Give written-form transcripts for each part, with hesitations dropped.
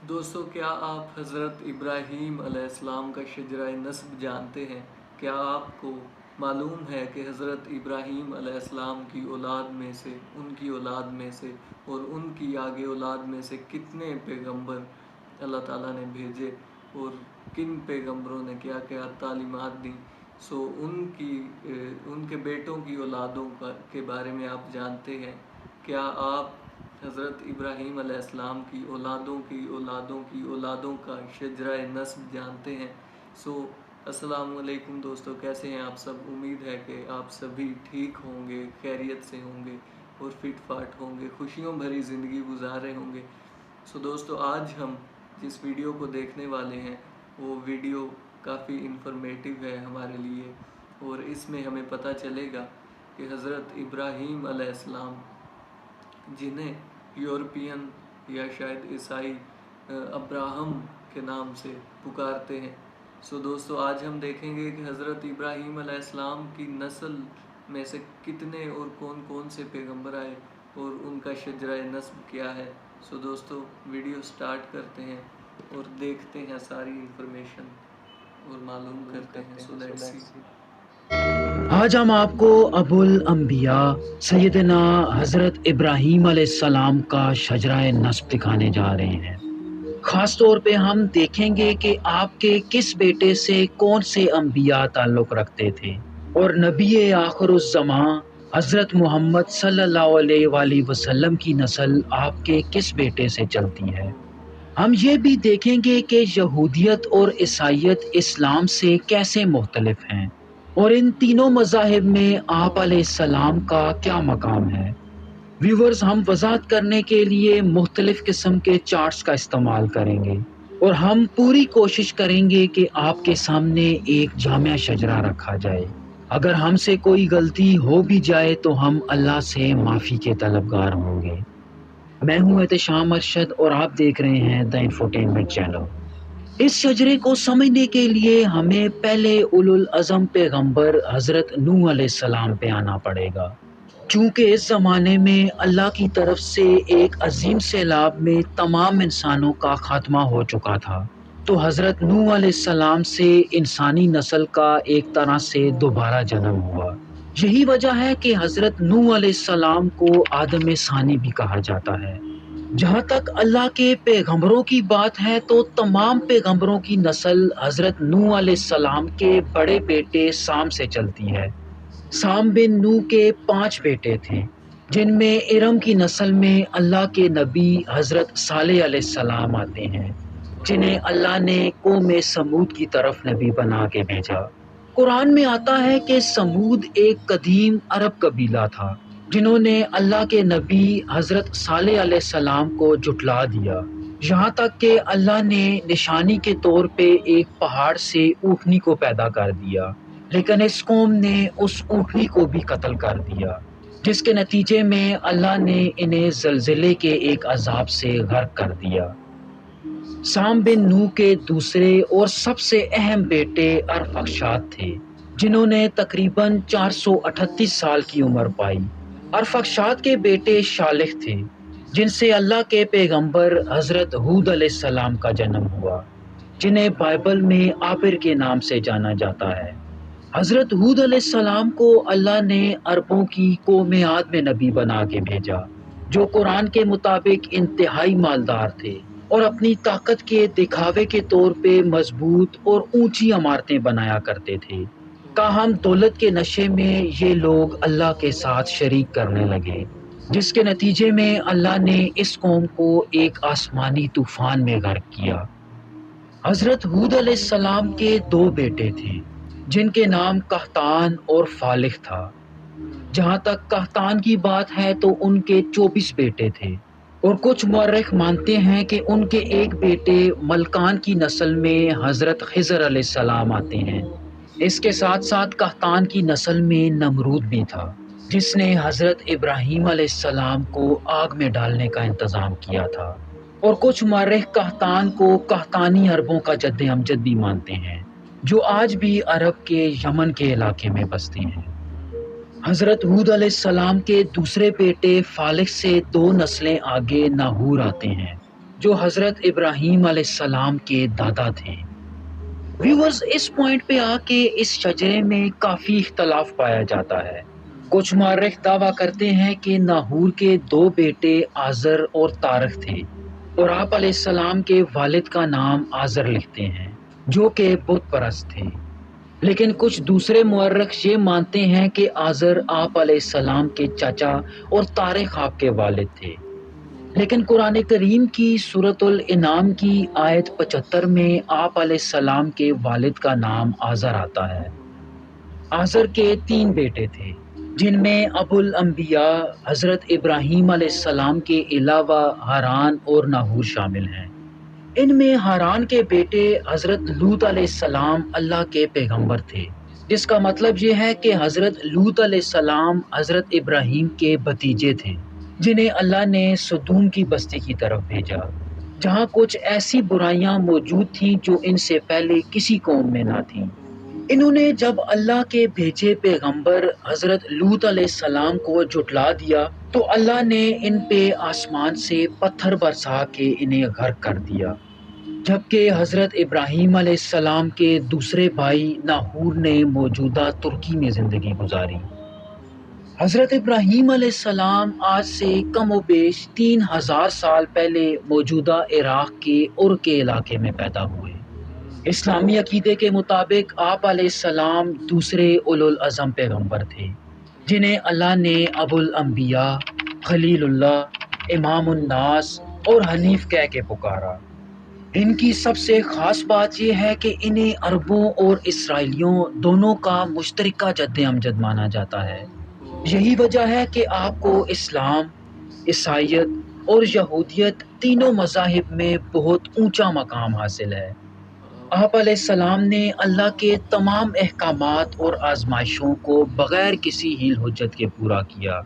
دوستو کیا آپ حضرت ابراہیم علیہ السلام کا شجرہ نسب جانتے ہیں؟ کیا آپ کو معلوم ہے کہ حضرت ابراہیم علیہ السلام کی اولاد میں سے، ان کی اولاد میں سے اور ان کی آگے اولاد میں سے کتنے پیغمبر اللہ تعالیٰ نے بھیجے اور کن پیغمبروں نے کیا کیا تعلیمات دیں؟ ان کے بیٹوں کی اولادوں کے بارے میں آپ جانتے ہیں؟ کیا آپ حضرت ابراہیم علیہ السلام کی اولادوں کی اولادوں کی اولادوں کا شجرہ نسب جانتے ہیں؟ السلام علیکم دوستو، کیسے ہیں آپ سب؟ امید ہے کہ آپ سبھی ٹھیک ہوں گے، خیریت سے ہوں گے اور فٹ فاٹ ہوں گے، خوشیوں بھری زندگی گزار رہے ہوں گے۔ دوستو آج ہم جس ویڈیو کو دیکھنے والے ہیں وہ ویڈیو کافی انفارمیٹیو ہے ہمارے لیے، اور اس میں ہمیں پتہ چلے گا کہ حضرت ابراہیم علیہ السلام، جنہیں یورپین یا شاید عیسائی ابراہم کے نام سے پکارتے ہیں، دوستو آج ہم دیکھیں گے کہ حضرت ابراہیم علیہ السلام کی نسل میں سے کتنے اور کون کون سے پیغمبر آئے اور ان کا شجرہ نسب کیا ہے۔ دوستو ویڈیو سٹارٹ کرتے ہیں اور دیکھتے ہیں ساری انفارمیشن اور معلوم کرتے ہیں۔ Let's see. آج ہم آپ کو ابو الانبیاء سیدنا حضرت ابراہیم علیہ السلام کا شجرہ نسب دکھانے جا رہے ہیں۔ خاص طور پہ ہم دیکھیں گے کہ آپ کے کس بیٹے سے کون سے انبیاء تعلق رکھتے تھے، اور نبی آخر الزمان حضرت محمد صلی اللہ علیہ وآلہ وسلم کی نسل آپ کے کس بیٹے سے چلتی ہے۔ ہم یہ بھی دیکھیں گے کہ یہودیت اور عیسائیت اسلام سے کیسے مختلف ہیں، اور ان تینوں مذاہب میں آپ علیہ السلام کا کیا مقام ہے۔ ویورز، ہم وضاحت کرنے کے لیے مختلف قسم کے چارٹس کا استعمال کریں گے، اور ہم پوری کوشش کریں گے کہ آپ کے سامنے ایک جامع شجرہ رکھا جائے۔ اگر ہم سے کوئی غلطی ہو بھی جائے تو ہم اللہ سے معافی کے طلبگار ہوں گے۔ میں ہوں احتشام ارشد اور آپ دیکھ رہے ہیں دا انفوٹینمنٹ چینل۔ اس شجرے کو سمجھنے کے لیے ہمیں پہلے اولو العزم پیغمبر حضرت نوح علیہ السلام پہ آنا پڑے گا۔ چونکہ اس زمانے میں اللہ کی طرف سے ایک عظیم سیلاب میں تمام انسانوں کا خاتمہ ہو چکا تھا، تو حضرت نوح علیہ السلام سے انسانی نسل کا ایک طرح سے دوبارہ جنم ہوا۔ یہی وجہ ہے کہ حضرت نوح علیہ السلام کو آدم ثانی بھی کہا جاتا ہے۔ جہاں تک اللہ کے پیغمبروں کی بات ہے تو تمام پیغمبروں کی نسل حضرت نوح علیہ السلام کے بڑے بیٹے سام سے چلتی ہے۔ سام بن نوح کے 5 بیٹے تھے، جن میں ارم کی نسل میں اللہ کے نبی حضرت صالح علیہ السلام آتے ہیں، جنہیں اللہ نے قوم سمود کی طرف نبی بنا کے بھیجا۔ قرآن میں آتا ہے کہ سمود ایک قدیم عرب قبیلہ تھا، جنہوں نے اللہ کے نبی حضرت صالح علیہ السلام کو جھٹلا دیا، یہاں تک کہ اللہ نے نشانی کے طور پہ ایک پہاڑ سے اونٹنی کو پیدا کر دیا، لیکن اس قوم نے اس اونٹنی کو بھی قتل کر دیا، جس کے نتیجے میں اللہ نے انہیں زلزلے کے ایک عذاب سے غرق کر دیا۔ سام بن نوح کے دوسرے اور سب سے اہم بیٹے ارفخشاد تھے، جنہوں نے تقریباً 438 سال کی عمر پائی۔ ارفخشاد کے بیٹے شالح تھے، جن سے اللہ کے پیغمبر حضرت ہود علیہ السلام کا جنم ہوا، جنہیں بائبل میں عابر کے نام سے جانا جاتا ہے۔ حضرت ہود علیہ السلام کو اللہ نے عربوں کی قوم عاد میں نبی بنا کے بھیجا، جو قرآن کے مطابق انتہائی مالدار تھے اور اپنی طاقت کے دکھاوے کے طور پہ مضبوط اور اونچی عمارتیں بنایا کرتے تھے۔ تاہم دولت کے نشے میں یہ لوگ اللہ کے ساتھ شریک کرنے لگے، جس کے نتیجے میں اللہ نے اس قوم کو ایک آسمانی طوفان میں غرق کیا۔ حضرت ہود علیہ السلام کے 2 بیٹے تھے، جن کے نام قحطان اور فالح تھا۔ جہاں تک قحطان کی بات ہے تو ان کے 24 بیٹے تھے، اور کچھ مورخ مانتے ہیں کہ ان کے ایک بیٹے ملکان کی نسل میں حضرت خضر علیہ السلام آتے ہیں۔ اس کے ساتھ ساتھ قحطان کی نسل میں نمرود بھی تھا، جس نے حضرت ابراہیم علیہ السلام کو آگ میں ڈالنے کا انتظام کیا تھا، اور کچھ مورخ قحطان کو قحطانی عربوں کا جد امجد بھی مانتے ہیں، جو آج بھی عرب کے یمن کے علاقے میں بستے ہیں۔ حضرت ہود علیہ السلام کے دوسرے بیٹے فالح سے 2 نسلیں آگے ناہور آتے ہیں، جو حضرت ابراہیم علیہ السلام کے دادا تھے۔ ویورز، اس پوائنٹ پہ آ کے اس شجرے میں کافی اختلاف پایا جاتا ہے۔ کچھ مورخ دعویٰ کرتے ہیں کہ ناہور کے 2 بیٹے آزر اور طارق تھے، اور آپ علیہ السلام کے والد کا نام آزر لکھتے ہیں، جو کہ بت پرست تھے۔ لیکن کچھ دوسرے مورخ یہ مانتے ہیں کہ آزر آپ علیہ السلام کے چاچا اور طارق آپ کے والد تھے۔ لیکن قرآن کریم کی سورۃ الانعام کی آیت 75 میں آپ علیہ السلام کے والد کا نام آزر آتا ہے۔ آزر کے 3 بیٹے تھے، جن میں ابو الانبیاء حضرت ابراہیم علیہ السلام کے علاوہ ہاران اور ناہور شامل ہیں۔ ان میں ہاران کے بیٹے حضرت لوط علیہ السلام اللہ کے پیغمبر تھے، جس کا مطلب یہ ہے کہ حضرت لوط علیہ السلام حضرت ابراہیم کے بھتیجے تھے، جنہیں اللہ نے سدوم کی بستی کی طرف بھیجا، جہاں کچھ ایسی برائیاں موجود تھیں جو ان سے پہلے کسی قوم میں نہ تھیں۔ انہوں نے جب اللہ کے بھیجے پیغمبر حضرت لوط علیہ السلام کو جھٹلا دیا تو اللہ نے ان پہ آسمان سے پتھر برسا کے انہیں غرق کر دیا، جبکہ حضرت ابراہیم علیہ السلام کے دوسرے بھائی ناہور نے موجودہ ترکی میں زندگی گزاری۔ حضرت ابراہیم علیہ السلام آج سے کم و بیش 3000 سال پہلے موجودہ عراق کے ار کے علاقے میں پیدا ہوئے۔ اسلامی عقیدے کے مطابق آپ علیہ السلام دوسرے اولو العزم پیغمبر تھے، جنہیں اللہ نے ابو الانبیاء، خلیل اللہ، امام الناس اور حنیف کہہ کے پکارا۔ ان کی سب سے خاص بات یہ ہے کہ انہیں عربوں اور اسرائیلیوں دونوں کا مشترکہ جد امجد مانا جاتا ہے۔ یہی وجہ ہے کہ آپ کو اسلام، عیسائیت اور یہودیت تینوں مذاہب میں بہت اونچا مقام حاصل ہے۔ آپ علیہ السلام نے اللہ کے تمام احکامات اور آزمائشوں کو بغیر کسی ہیل حجت کے پورا کیا،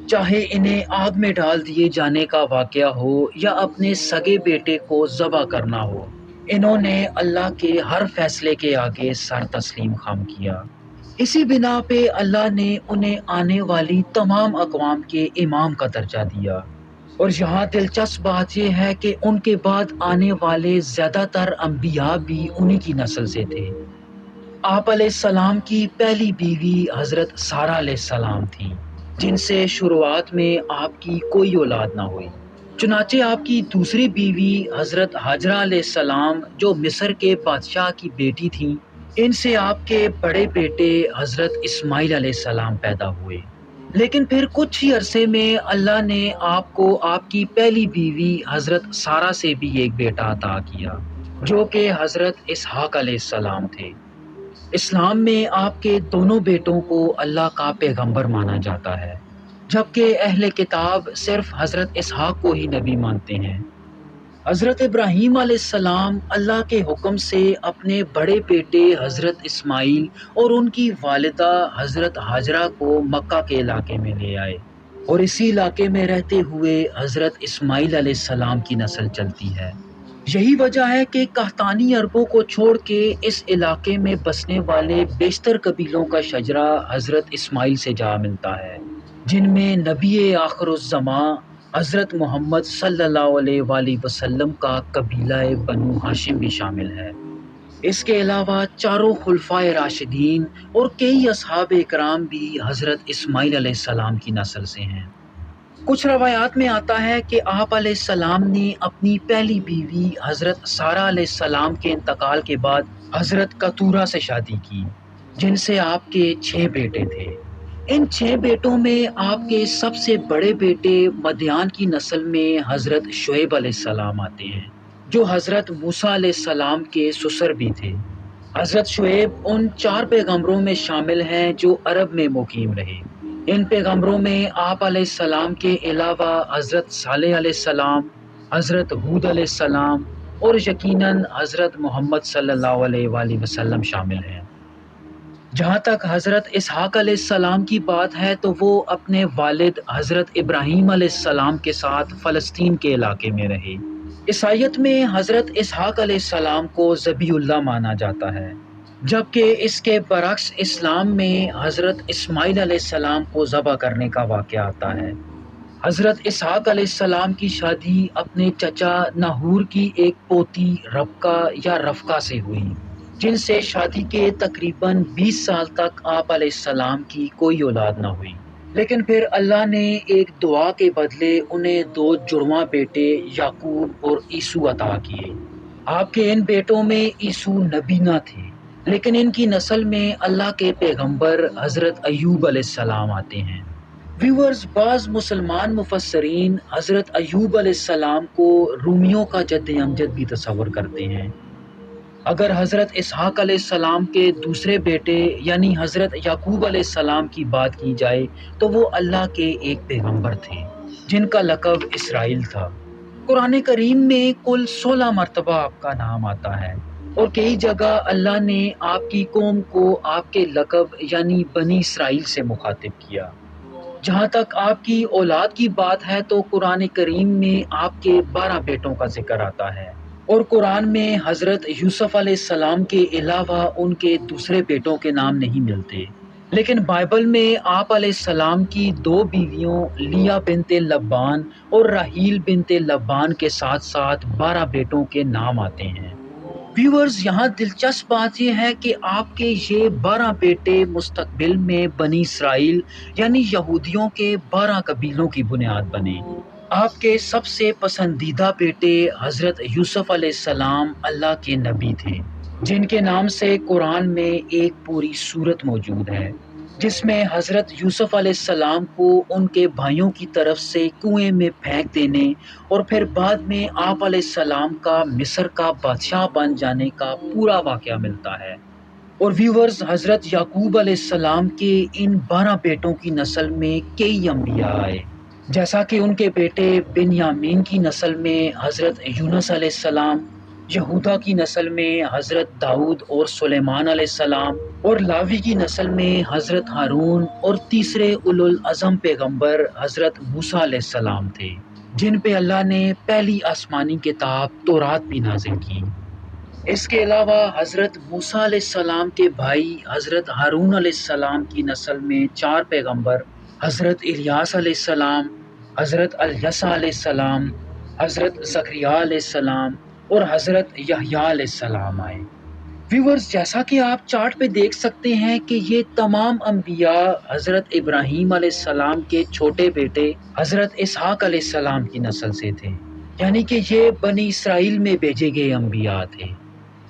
چاہے انہیں آگ میں ڈال دیے جانے کا واقعہ ہو یا اپنے سگے بیٹے کو ذبح کرنا ہو۔ انہوں نے اللہ کے ہر فیصلے کے آگے سر تسلیم خم کیا۔ اسی بنا پہ اللہ نے انہیں آنے والی تمام اقوام کے امام کا درجہ دیا، اور یہاں دلچسپ بات یہ ہے کہ ان کے بعد آنے والے زیادہ تر انبیاء بھی انہی کی نسل سے تھے۔ آپ علیہ السلام کی پہلی بیوی حضرت سارہ علیہ السلام تھی، جن سے شروعات میں آپ کی کوئی اولاد نہ ہوئی۔ چنانچہ آپ کی دوسری بیوی حضرت ہاجرہ علیہ السلام، جو مصر کے بادشاہ کی بیٹی تھیں، ان سے آپ کے بڑے بیٹے حضرت اسماعیل علیہ السلام پیدا ہوئے۔ لیکن پھر کچھ ہی عرصے میں اللہ نے آپ کو آپ کی پہلی بیوی حضرت سارہ سے بھی ایک بیٹا عطا کیا، جو کہ حضرت اسحاق علیہ السلام تھے۔ اسلام میں آپ کے دونوں بیٹوں کو اللہ کا پیغمبر مانا جاتا ہے، جبکہ اہل کتاب صرف حضرت اسحاق کو ہی نبی مانتے ہیں۔ حضرت ابراہیم علیہ السلام اللہ کے حکم سے اپنے بڑے بیٹے حضرت اسماعیل اور ان کی والدہ حضرت ہاجرہ کو مکہ کے علاقے میں لے آئے، اور اسی علاقے میں رہتے ہوئے حضرت اسماعیل علیہ السلام کی نسل چلتی ہے۔ یہی وجہ ہے کہ قحطانی عربوں کو چھوڑ کے اس علاقے میں بسنے والے بیشتر قبیلوں کا شجرہ حضرت اسماعیل سے جا ملتا ہے، جن میں نبی آخر الزماں حضرت محمد صلی اللہ علیہ وآلہ وسلم کا قبیلہ بنو ہاشم بھی شامل ہے۔ اس کے علاوہ چاروں خلفائے راشدین اور کئی اصحاب اکرام بھی حضرت اسماعیل علیہ السلام کی نسل سے ہیں۔ کچھ روایات میں آتا ہے کہ آپ علیہ السلام نے اپنی پہلی بیوی حضرت سارہ علیہ السلام کے انتقال کے بعد حضرت کتورہ سے شادی کی، جن سے آپ کے 6 بیٹے تھے۔ ان 6 بیٹوں میں آپ کے سب سے بڑے بیٹے مدیان کی نسل میں حضرت شعیب علیہ السلام آتے ہیں، جو حضرت موسیٰ علیہ السلام کے سسر بھی تھے۔ حضرت شعیب ان 4 پیغمبروں میں شامل ہیں جو عرب میں مقیم رہے۔ ان پیغمبروں میں آپ علیہ السلام کے علاوہ حضرت صالح علیہ السلام، حضرت ہود علیہ السلام اور یقیناً حضرت محمد صلی اللہ علیہ وآلہ وسلم شامل ہیں۔ جہاں تک حضرت اسحاق علیہ السلام کی بات ہے تو وہ اپنے والد حضرت ابراہیم علیہ السلام کے ساتھ فلسطین کے علاقے میں رہے۔ عیسائیت میں حضرت اسحاق علیہ السلام کو ذبیح اللہ مانا جاتا ہے، جبکہ اس کے برعکس اسلام میں حضرت اسماعیل علیہ السلام کو ذبح کرنے کا واقعہ آتا ہے۔ حضرت اسحاق علیہ السلام کی شادی اپنے چچا ناہور کی ایک پوتی ربکا یا رفقا سے ہوئی، جن سے شادی کے تقریباً 20 سال تک آپ علیہ السلام کی کوئی اولاد نہ ہوئی۔ لیکن پھر اللہ نے ایک دعا کے بدلے انہیں 2 جڑواں بیٹے یعقوب اور عیسو عطا کیے۔ آپ کے ان بیٹوں میں عیسو نبی نہ تھے، لیکن ان کی نسل میں اللہ کے پیغمبر حضرت ایوب علیہ السلام آتے ہیں۔ ویورز، بعض مسلمان مفسرین حضرت ایوب علیہ السلام کو رومیوں کا جد امجد بھی تصور کرتے ہیں۔ اگر حضرت اسحاق علیہ السلام کے دوسرے بیٹے یعنی حضرت یعقوب علیہ السلام کی بات کی جائے تو وہ اللہ کے ایک پیغمبر تھے جن کا لقب اسرائیل تھا۔ قرآن کریم میں کل 16 مرتبہ آپ کا نام آتا ہے، اور کئی جگہ اللہ نے آپ کی قوم کو آپ کے لقب یعنی بنی اسرائیل سے مخاطب کیا۔ جہاں تک آپ کی اولاد کی بات ہے تو قرآن کریم میں آپ کے 12 بیٹوں کا ذکر آتا ہے، اور قرآن میں حضرت یوسف علیہ السلام کے علاوہ ان کے دوسرے بیٹوں کے نام نہیں ملتے، لیکن بائبل میں آپ علیہ السلام کی 2 بیویوں لیا بنت لبان اور راحیل بنت لبان کے ساتھ ساتھ 12 بیٹوں کے نام آتے ہیں۔ ویورز، یہاں دلچسپ بات یہ ہے کہ آپ کے یہ 12 بیٹے مستقبل میں بنی اسرائیل یعنی یہودیوں کے 12 قبیلوں کی بنیاد بنے۔ آپ کے سب سے پسندیدہ بیٹے حضرت یوسف علیہ السلام اللہ کے نبی تھے، جن کے نام سے قرآن میں ایک پوری سورت موجود ہے، جس میں حضرت یوسف علیہ السلام کو ان کے بھائیوں کی طرف سے کنویں میں پھینک دینے اور پھر بعد میں آپ علیہ السلام کا مصر کا بادشاہ بن جانے کا پورا واقعہ ملتا ہے۔ اور ویورز، حضرت یعقوب علیہ السلام کے ان 12 بیٹوں کی نسل میں کئی انبیاء آئے، جیسا کہ ان کے بیٹے بنیامین کی نسل میں حضرت یونس علیہ السلام، یہودا کی نسل میں حضرت داؤد اور سلیمان علیہ السلام، اور لاوی کی نسل میں حضرت ہارون، اور تیسرے اولو العزم پیغمبر حضرت موسیٰ علیہ السلام تھے، جن پہ اللہ نے پہلی آسمانی کتاب تورات بھی نازل کی۔ اس کے علاوہ حضرت موسیٰ علیہ السلام کے بھائی حضرت ہارون علیہ السلام کی نسل میں 4 پیغمبر حضرت الیاس علیہ السلام، حضرت الیسع علیہ السلام، حضرت زکریا علیہ السلام اور حضرت یحییٰ علیہ السلام آئے۔ ویورز، جیسا کہ آپ چارٹ پہ دیکھ سکتے ہیں کہ یہ تمام انبیاء حضرت ابراہیم علیہ السلام کے چھوٹے بیٹے حضرت اسحاق علیہ السلام کی نسل سے تھے، یعنی کہ یہ بنی اسرائیل میں بھیجے گئے انبیاء تھے۔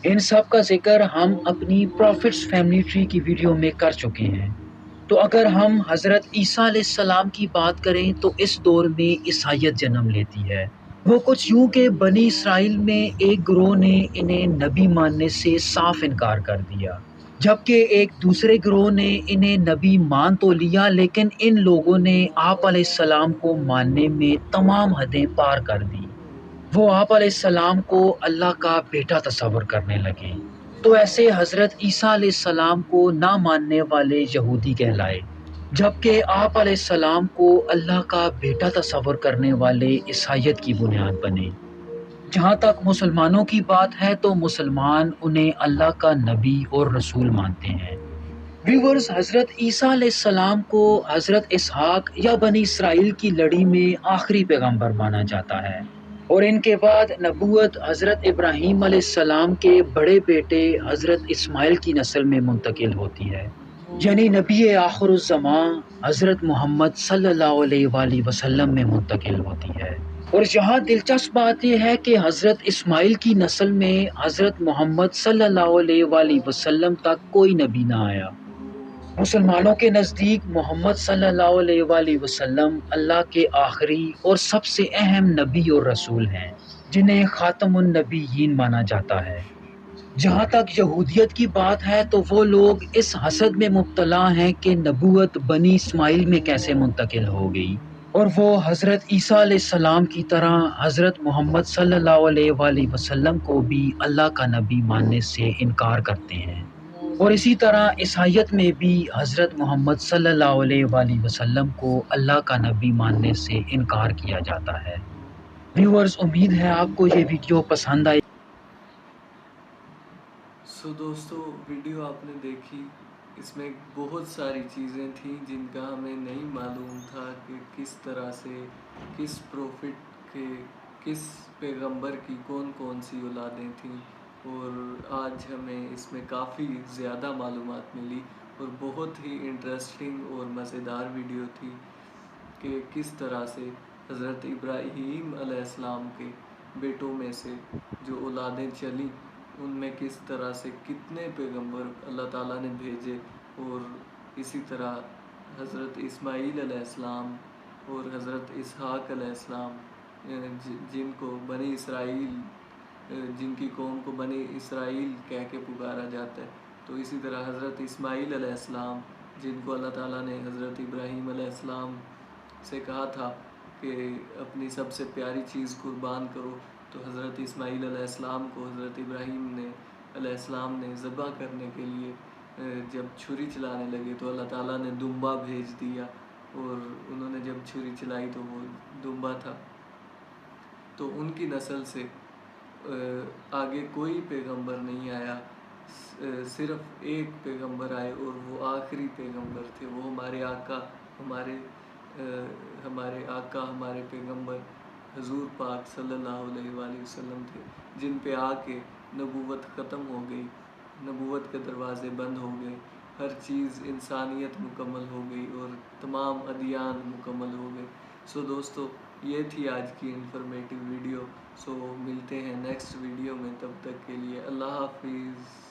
ان سب کا ذکر ہم اپنی پروفٹس فیملی ٹری کی ویڈیو میں کر چکے ہیں۔ تو اگر ہم حضرت عیسیٰ علیہ السلام کی بات کریں تو اس دور میں عیسائیت جنم لیتی ہے۔ وہ کچھ یوں کہ بنی اسرائیل میں ایک گروہ نے انہیں نبی ماننے سے صاف انکار کر دیا، جبکہ ایک دوسرے گروہ نے انہیں نبی مان تو لیا، لیکن ان لوگوں نے آپ علیہ السلام کو ماننے میں تمام حدیں پار کر دی۔ وہ آپ علیہ السلام کو اللہ کا بیٹا تصور کرنے لگے، تو ایسے حضرت عیسیٰ علیہ السلام کو نہ ماننے والے یہودی کہلائے، جبکہ آپ علیہ السلام کو اللہ کا بیٹا تصور کرنے والے عیسائیت کی بنیاد بنے۔ جہاں تک مسلمانوں کی بات ہے تو مسلمان انہیں اللہ کا نبی اور رسول مانتے ہیں۔ ویورز، حضرت عیسیٰ علیہ السلام کو حضرت اسحاق یا بنی اسرائیل کی لڑی میں آخری پیغمبر مانا جاتا ہے، اور ان کے بعد نبوت حضرت ابراہیم علیہ السلام کے بڑے بیٹے حضرت اسماعیل کی نسل میں منتقل ہوتی ہے، یعنی نبی آخر الزمان حضرت محمد صلی اللہ علیہ وآلہ وسلم میں منتقل ہوتی ہے۔ اور یہاں دلچسپ بات یہ ہے کہ حضرت اسماعیل کی نسل میں حضرت محمد صلی اللہ علیہ وآلہ وسلم تک کوئی نبی نہ آیا۔ مسلمانوں کے نزدیک محمد صلی اللہ علیہ وآلہ وسلم اللہ کے آخری اور سب سے اہم نبی اور رسول ہیں، جنہیں خاتم النبیین مانا جاتا ہے۔ جہاں تک یہودیت کی بات ہے تو وہ لوگ اس حسد میں مبتلا ہیں کہ نبوت بنی اسماعیل میں کیسے منتقل ہو گئی، اور وہ حضرت عیسیٰ علیہ السلام کی طرح حضرت محمد صلی اللہ علیہ وآلہ وسلم کو بھی اللہ کا نبی ماننے سے انکار کرتے ہیں۔ اور اسی طرح عیسائیت میں بھی حضرت محمد صلی اللہ علیہ وآلہ وسلم کو اللہ کا نبی ماننے سے انکار کیا جاتا ہے۔ ویورز، امید ہے آپ کو یہ ویڈیو پسند آئی۔ دوستو، ویڈیو آپ نے دیکھی، اس میں بہت ساری چیزیں تھیں جن کا ہمیں نہیں معلوم تھا کہ کس طرح سے کس پروفٹ کے کس پیغمبر کی کون کون سی اولادیں تھیں، اور آج ہمیں اس میں کافی زیادہ معلومات ملی اور بہت ہی انٹرسٹنگ اور مزیدار ویڈیو تھی کہ کس طرح سے حضرت ابراہیم علیہ السلام کے بیٹوں میں سے جو اولادیں چلیں ان میں کس طرح سے کتنے پیغمبر اللہ تعالیٰ نے بھیجے، اور اسی طرح حضرت اسماعیل علیہ السلام اور حضرت اسحاق علیہ السلام جن کو بنی اسرائیل جن کی قوم کو بنی اسرائیل کہہ کے پکارا جاتا ہے، تو اسی طرح حضرت اسماعیل علیہ السلام جن کو اللہ تعالیٰ نے حضرت ابراہیم علیہ السلام سے کہا تھا کہ اپنی سب سے پیاری چیز قربان کرو، تو حضرت اسماعیل علیہ السلام کو حضرت ابراہیم علیہ السلام نے ذبح کرنے کے لیے جب چھری چلانے لگے تو اللہ تعالیٰ نے دمبا بھیج دیا، اور انہوں نے جب چھری چلائی تو وہ دمبا تھا۔ تو ان کی نسل سے آگے کوئی پیغمبر نہیں آیا، صرف ایک پیغمبر آئے اور وہ آخری پیغمبر تھے، وہ ہمارے آقا ہمارے پیغمبر حضور پاک صلی اللہ علیہ وآلہ وسلم تھے، جن پہ آ کے نبوت ختم ہو گئی، نبوت کے دروازے بند ہو گئے، ہر چیز انسانیت مکمل ہو گئی اور تمام ادیان مکمل ہو گئے۔ سو دوستو، یہ تھی آج کی انفارمیٹیو ویڈیو۔ سو ملتے ہیں نیکسٹ ویڈیو میں، تب تک کے لیے اللہ حافظ۔